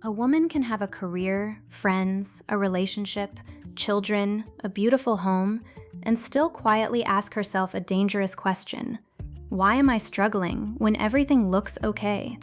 A woman can have a career, friends, a relationship, children, a beautiful home, and still quietly ask herself a dangerous question. Why am I struggling when everything looks okay?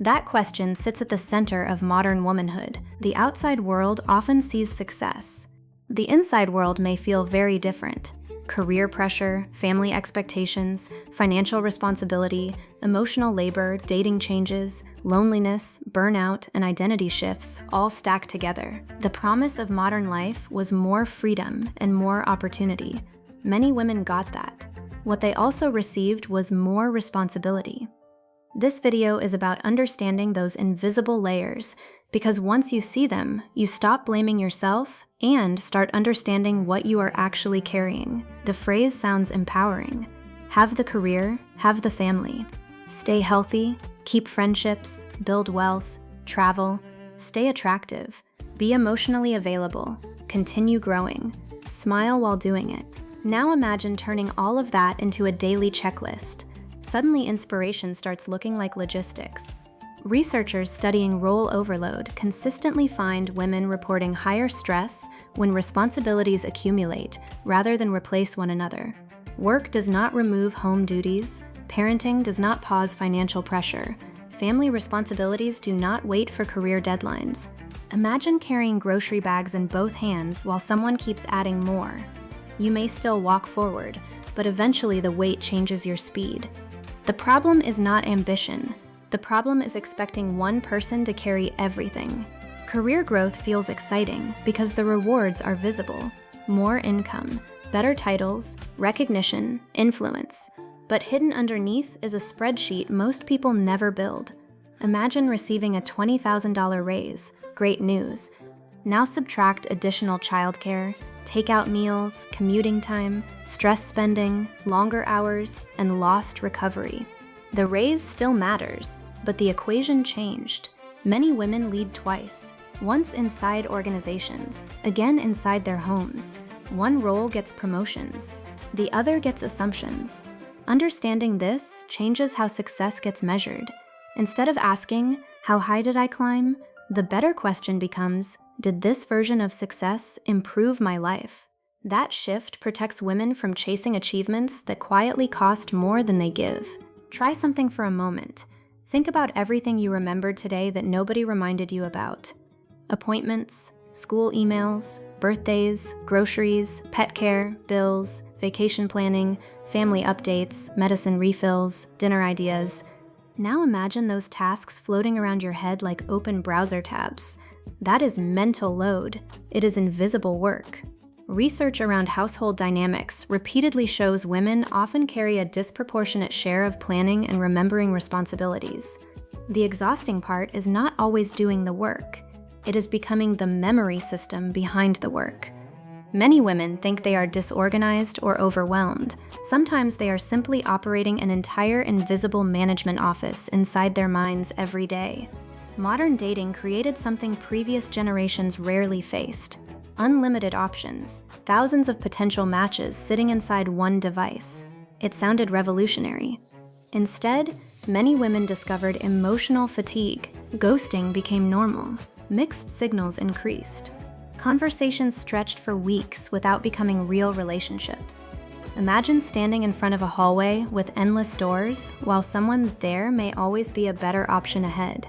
That question sits at the center of modern womanhood. The outside world often sees success. The inside world may feel very different. Career pressure, family expectations, financial responsibility, emotional labor, dating changes, loneliness, burnout, and identity shifts all stack together. The promise of modern life was more freedom and more opportunity. Many women got that. What they also received was more responsibility. This video is about understanding those invisible layers, because once you see them, you stop blaming yourself and start understanding what you are actually carrying. The phrase sounds empowering. Have the career, have the family. Stay healthy, keep friendships, build wealth, travel, stay attractive, be emotionally available, continue growing, smile while doing it. Now imagine turning all of that into a daily checklist. Suddenly, inspiration starts looking like logistics. Researchers studying role overload consistently find women reporting higher stress when responsibilities accumulate rather than replace one another. Work does not remove home duties, parenting does not pause financial pressure, family responsibilities do not wait for career deadlines. Imagine carrying grocery bags in both hands while someone keeps adding more. You may still walk forward, but eventually the weight changes your speed. The problem is not ambition. The problem is expecting one person to carry everything. Career growth feels exciting because the rewards are visible. More income, better titles, recognition, influence. But hidden underneath is a spreadsheet most people never build. Imagine receiving a $20,000 raise. Great news. Now subtract additional childcare, takeout meals, commuting time, stress spending, longer hours, and lost recovery. The raise still matters, but the equation changed. Many women lead twice, once inside organizations, again inside their homes. One role gets promotions, the other gets assumptions. Understanding this changes how success gets measured. Instead of asking, "How high did I climb?" the better question becomes, "Did this version of success improve my life?" That shift protects women from chasing achievements that quietly cost more than they give. Try something for a moment. Think about everything you remembered today that nobody reminded you about. Appointments, school emails, birthdays, groceries, pet care, bills, vacation planning, family updates, medicine refills, dinner ideas. Now imagine those tasks floating around your head like open browser tabs. That is mental load. It is invisible work. Research around household dynamics repeatedly shows women often carry a disproportionate share of planning and remembering responsibilities. The exhausting part is not always doing the work. It is becoming the memory system behind the work. Many women think they are disorganized or overwhelmed. Sometimes they are simply operating an entire invisible management office inside their minds every day. Modern dating created something previous generations rarely faced: unlimited options, thousands of potential matches sitting inside one device. It sounded revolutionary. Instead, many women discovered emotional fatigue. Ghosting became normal. Mixed signals increased. Conversations stretched for weeks without becoming real relationships. Imagine standing in front of a hallway with endless doors, while someone there may always be a better option ahead.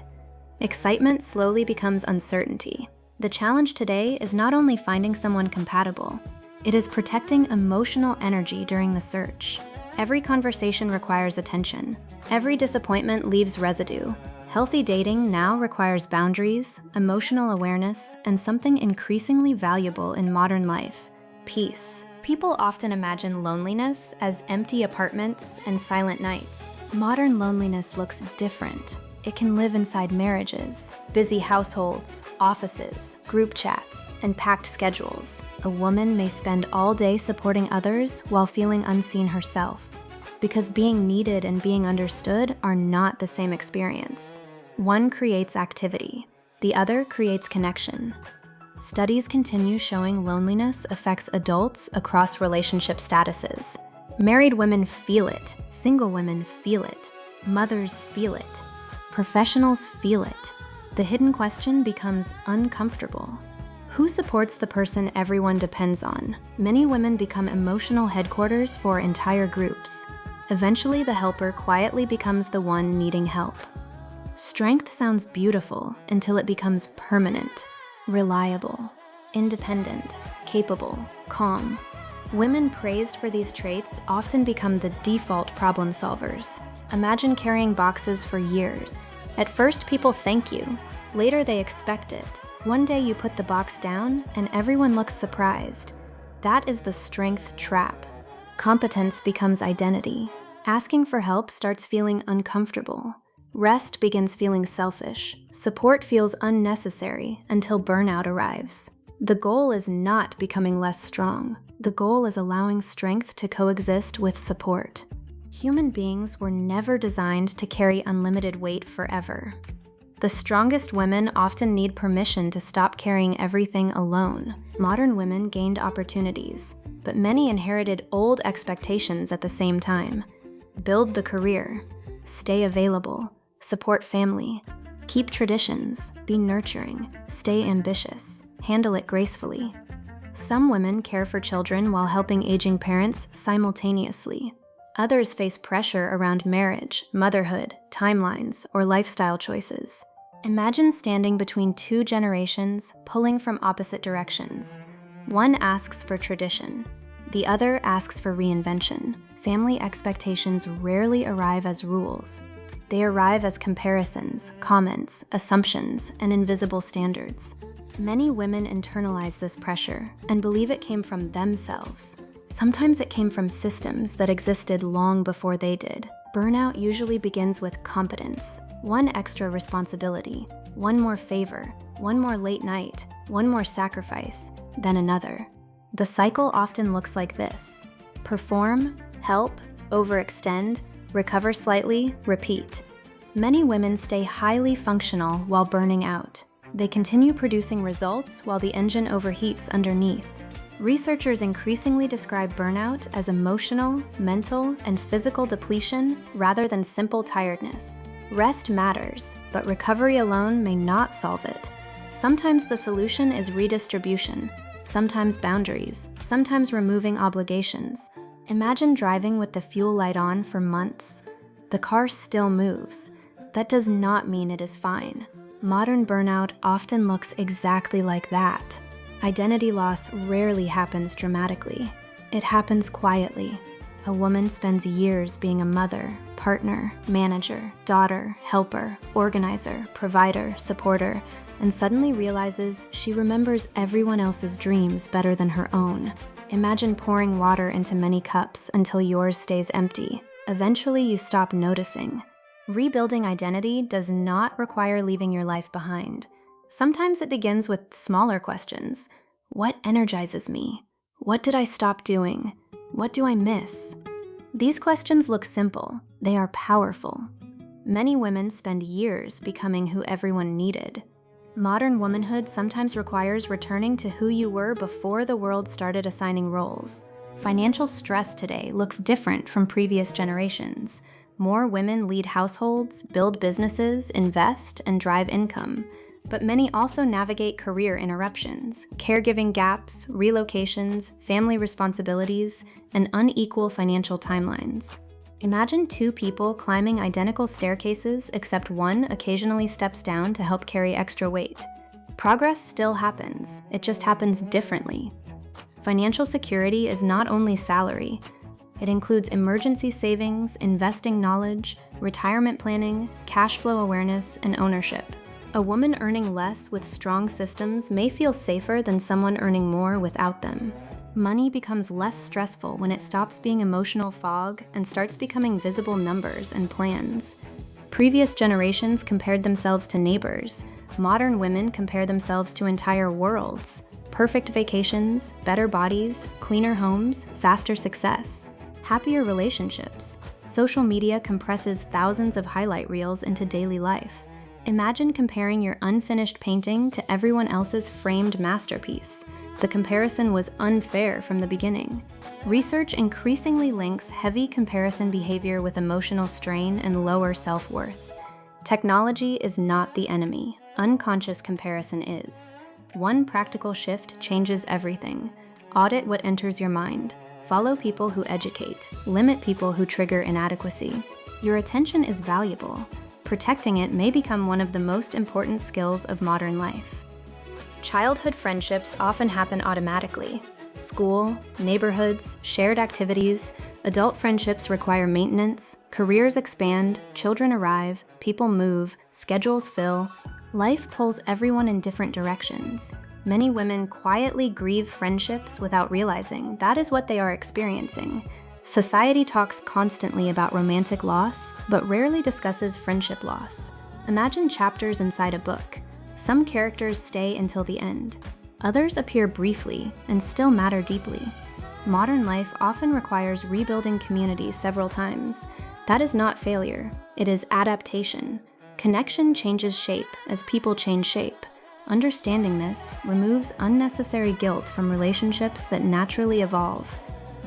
Excitement slowly becomes uncertainty. The challenge today is not only finding someone compatible, it is protecting emotional energy during the search. Every conversation requires attention. Every disappointment leaves residue. Healthy dating now requires boundaries, emotional awareness, and something increasingly valuable in modern life: peace. People often imagine loneliness as empty apartments and silent nights. Modern loneliness looks different. It can live inside marriages, busy households, offices, group chats, and packed schedules. A woman may spend all day supporting others while feeling unseen herself, because being needed and being understood are not the same experience. One creates activity, the other creates connection. Studies continue showing loneliness affects adults across relationship statuses. Married women feel it, single women feel it, mothers feel it, professionals feel it. The hidden question becomes uncomfortable. Who supports the person everyone depends on? Many women become emotional headquarters for entire groups. Eventually, the helper quietly becomes the one needing help. Strength sounds beautiful until it becomes permanent, reliable, independent, capable, calm. Women praised for these traits often become the default problem solvers. Imagine carrying boxes for years. At first, people thank you. Later, they expect it. One day you put the box down and everyone looks surprised. That is the strength trap. Competence becomes identity. Asking for help starts feeling uncomfortable. Rest begins feeling selfish. Support feels unnecessary until burnout arrives. The goal is not becoming less strong. The goal is allowing strength to coexist with support. Human beings were never designed to carry unlimited weight forever. The strongest women often need permission to stop carrying everything alone. Modern women gained opportunities, but many inherited old expectations at the same time. Build the career, stay available, support family, keep traditions, be nurturing, stay ambitious, handle it gracefully. Some women care for children while helping aging parents simultaneously. Others face pressure around marriage, motherhood, timelines, or lifestyle choices. Imagine standing between two generations, pulling from opposite directions. One asks for tradition. The other asks for reinvention. Family expectations rarely arrive as rules. They arrive as comparisons, comments, assumptions, and invisible standards. Many women internalize this pressure and believe it came from themselves. Sometimes it came from systems that existed long before they did. Burnout usually begins with competence. One extra responsibility, one more favor, one more late night, one more sacrifice, then another. The cycle often looks like this: perform, help, overextend, recover slightly, repeat. Many women stay highly functional while burning out. They continue producing results while the engine overheats underneath. Researchers increasingly describe burnout as emotional, mental, and physical depletion rather than simple tiredness. Rest matters, but recovery alone may not solve it. Sometimes the solution is redistribution, sometimes boundaries, sometimes removing obligations. Imagine driving with the fuel light on for months. The car still moves. That does not mean it is fine. Modern burnout often looks exactly like that. Identity loss rarely happens dramatically. It happens quietly. A woman spends years being a mother, partner, manager, daughter, helper, organizer, provider, supporter, and suddenly realizes she remembers everyone else's dreams better than her own. Imagine pouring water into many cups until yours stays empty. Eventually, you stop noticing. Rebuilding identity does not require leaving your life behind. Sometimes it begins with smaller questions. What energizes me? What did I stop doing? What do I miss? These questions look simple. They are powerful. Many women spend years becoming who everyone needed. Modern womanhood sometimes requires returning to who you were before the world started assigning roles. Financial stress today looks different from previous generations. More women lead households, build businesses, invest, and drive income. But many also navigate career interruptions, caregiving gaps, relocations, family responsibilities, and unequal financial timelines. Imagine two people climbing identical staircases, except one occasionally steps down to help carry extra weight. Progress still happens, it just happens differently. Financial security is not only salary. It includes emergency savings, investing knowledge, retirement planning, cash flow awareness, and ownership. A woman earning less with strong systems may feel safer than someone earning more without them. Money becomes less stressful when it stops being emotional fog and starts becoming visible numbers and plans. Previous generations compared themselves to neighbors. Modern women compare themselves to entire worlds. Perfect vacations, better bodies, cleaner homes, faster success, happier relationships. Social media compresses thousands of highlight reels into daily life. Imagine comparing your unfinished painting to everyone else's framed masterpiece. The comparison was unfair from the beginning. Research increasingly links heavy comparison behavior with emotional strain and lower self-worth. Technology is not the enemy. Unconscious comparison is. One practical shift changes everything. Audit what enters your mind. Follow people who educate. Limit people who trigger inadequacy. Your attention is valuable. Protecting it may become one of the most important skills of modern life. Childhood friendships often happen automatically. School, neighborhoods, shared activities. Adult friendships require maintenance. Careers expand, children arrive, people move, schedules fill. Life pulls everyone in different directions. Many women quietly grieve friendships without realizing that is what they are experiencing. Society talks constantly about romantic loss, but rarely discusses friendship loss. Imagine chapters inside a book. Some characters stay until the end. Others appear briefly and still matter deeply. Modern life often requires rebuilding community several times. That is not failure, it is adaptation. Connection changes shape as people change shape. Understanding this removes unnecessary guilt from relationships that naturally evolve.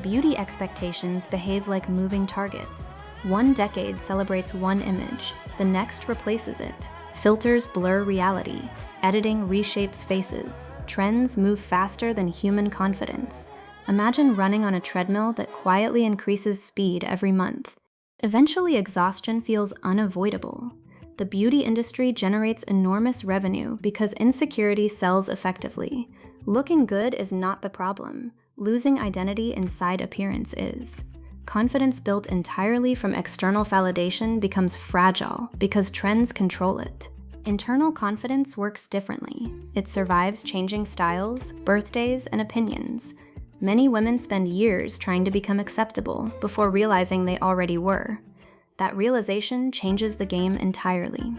Beauty expectations behave like moving targets. One decade celebrates one image, the next replaces it. Filters blur reality. Editing reshapes faces. Trends move faster than human confidence. Imagine running on a treadmill that quietly increases speed every month. Eventually, exhaustion feels unavoidable. The beauty industry generates enormous revenue because insecurity sells effectively. Looking good is not the problem. Losing identity inside appearance is. Confidence built entirely from external validation becomes fragile because trends control it. Internal confidence works differently. It survives changing styles, birthdays, and opinions. Many women spend years trying to become acceptable before realizing they already were. That realization changes the game entirely.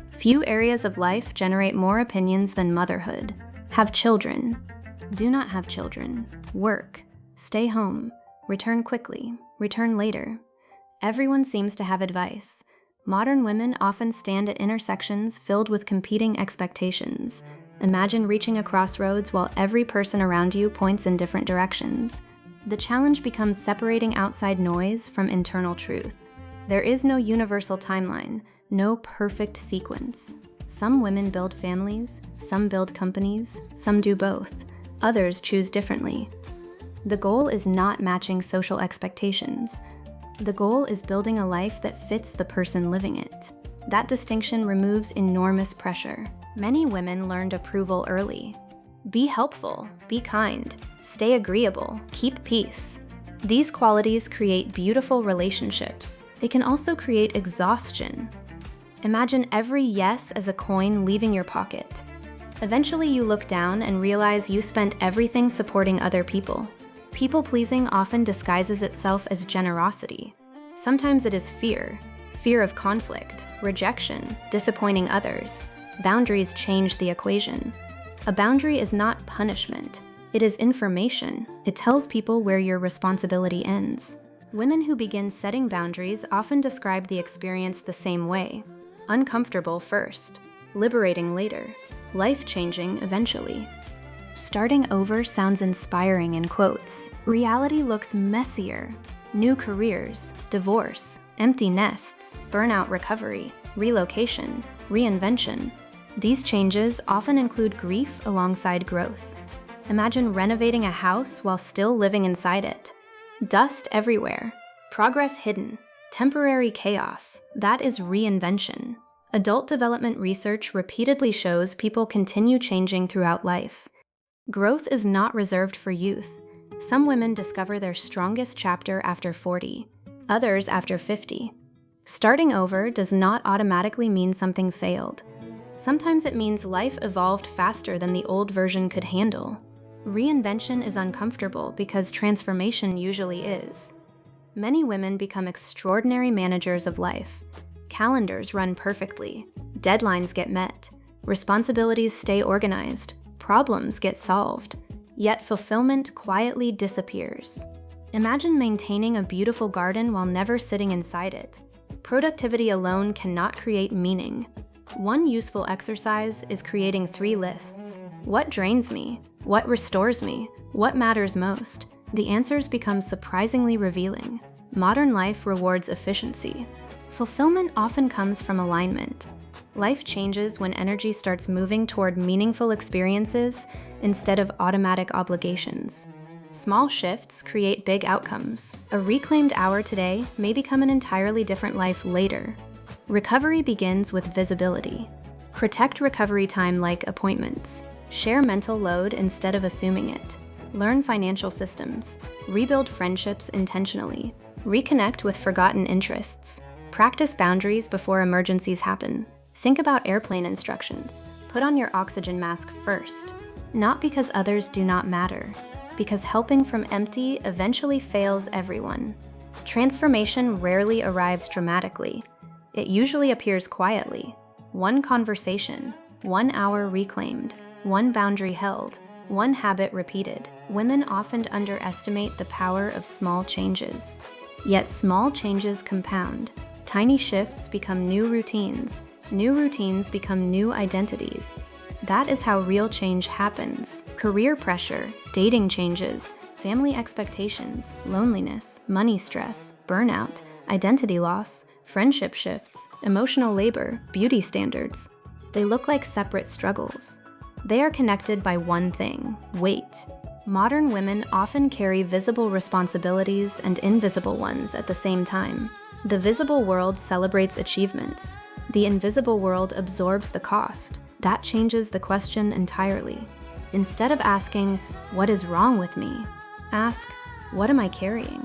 Few areas of life generate more opinions than motherhood. Have children. Do not have children. Work. Stay home. Return quickly. Return later. Everyone seems to have advice. Modern women often stand at intersections filled with competing expectations. Imagine reaching a crossroads while every person around you points in different directions. The challenge becomes separating outside noise from internal truth. There is no universal timeline, no perfect sequence. Some women build families, some build companies, some do both. Others choose differently. The goal is not matching social expectations. The goal is building a life that fits the person living it. That distinction removes enormous pressure. Many women learned approval early. Be helpful, be kind, stay agreeable, keep peace. These qualities create beautiful relationships. They can also create exhaustion. Imagine every yes as a coin leaving your pocket. Eventually you look down and realize you spent everything supporting other people. People-pleasing often disguises itself as generosity. Sometimes it is fear of conflict, rejection, disappointing others. Boundaries change the equation. A boundary is not punishment. It is information. It tells people where your responsibility ends. Women who begin setting boundaries often describe the experience the same way. Uncomfortable first, liberating later, life-changing eventually. Starting over sounds inspiring in quotes. Reality looks messier. New careers, divorce, empty nests, burnout recovery, relocation, reinvention. These changes often include grief alongside growth. Imagine renovating a house while still living inside it. Dust everywhere, progress hidden, temporary chaos. That is reinvention. Adult development research repeatedly shows people continue changing throughout life. Growth is not reserved for youth. Some women discover their strongest chapter after 40, others after 50. Starting over does not automatically mean something failed. Sometimes it means life evolved faster than the old version could handle. Reinvention is uncomfortable because transformation usually is. Many women become extraordinary managers of life. Calendars run perfectly. Deadlines get met. Responsibilities stay organized. Problems get solved. Yet fulfillment quietly disappears. Imagine maintaining a beautiful garden while never sitting inside it. Productivity alone cannot create meaning. One useful exercise is creating 3 lists. What drains me? What restores me? What matters most? The answers become surprisingly revealing. Modern life rewards efficiency. Fulfillment often comes from alignment. Life changes when energy starts moving toward meaningful experiences instead of automatic obligations. Small shifts create big outcomes. A reclaimed hour today may become an entirely different life later. Recovery begins with visibility. Protect recovery time like appointments. Share mental load instead of assuming it. Learn financial systems. Rebuild friendships intentionally. Reconnect with forgotten interests. Practice boundaries before emergencies happen. Think about airplane instructions. Put on your oxygen mask first. Not because others do not matter, because helping from empty eventually fails everyone. Transformation rarely arrives dramatically. It usually appears quietly. One conversation, 1 hour reclaimed, one boundary held, one habit repeated. Women often underestimate the power of small changes. Yet small changes compound. Tiny shifts become new routines. New routines become new identities. That is how real change happens. Career pressure, dating changes, family expectations, loneliness, money stress, burnout, identity loss, friendship shifts, emotional labor, beauty standards. They look like separate struggles. They are connected by one thing: weight. Modern women often carry visible responsibilities and invisible ones at the same time. The visible world celebrates achievements. The invisible world absorbs the cost. That changes the question entirely. Instead of asking, "What is wrong with me?" ask, "What am I carrying?"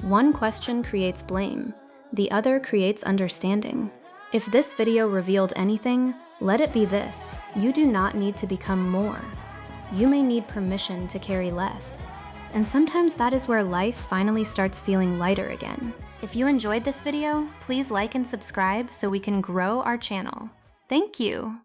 One question creates blame. The other creates understanding. If this video revealed anything, let it be this: you do not need to become more. You may need permission to carry less. And sometimes that is where life finally starts feeling lighter again. If you enjoyed this video, please like and subscribe so we can grow our channel. Thank you.